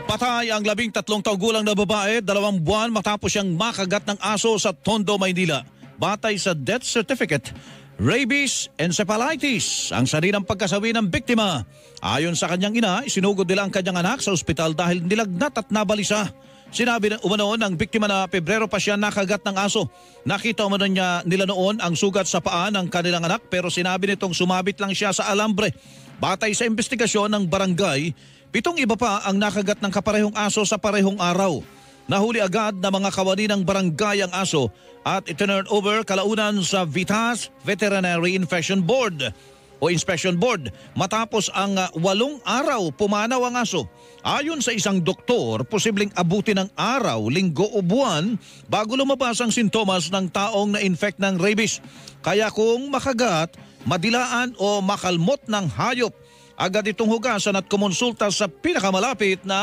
Patay ang 13 taong gulang na babae 2 buwan matapos siyang makagat ng aso sa Tondo, Maynila. Batay sa death certificate, rabies encephalitis ang sarinang pagkasawi ng biktima. Ayon sa kanyang ina, isinugod nila ang kanyang anak sa ospital dahil nilagnat at nabalisa. Sinabi ng umano ng biktima na Pebrero pa siya nakagat ng aso. Nakita umano nila noon ang sugat sa paa ng kanilang anak pero sinabi nitong sumabit lang siya sa alambre. Batay sa investigasyon ng barangay, 7 iba pa ang nakagat ng kaparehong aso sa parehong araw. Nahuli agad na mga kawani ng barangay ang aso at itinurn over kalaunan sa VITAS Veterinary Inspection Board matapos ang 8 araw pumanaw ang aso. Ayon sa isang doktor, posibleng abuti ng araw, linggo o buwan bago lumabas ang sintomas ng taong na-infect ng rabies. Kaya kung makagat, madilaan o makalmot ng hayop, agad itong hugasan at kumonsulta sa pinakamalapit na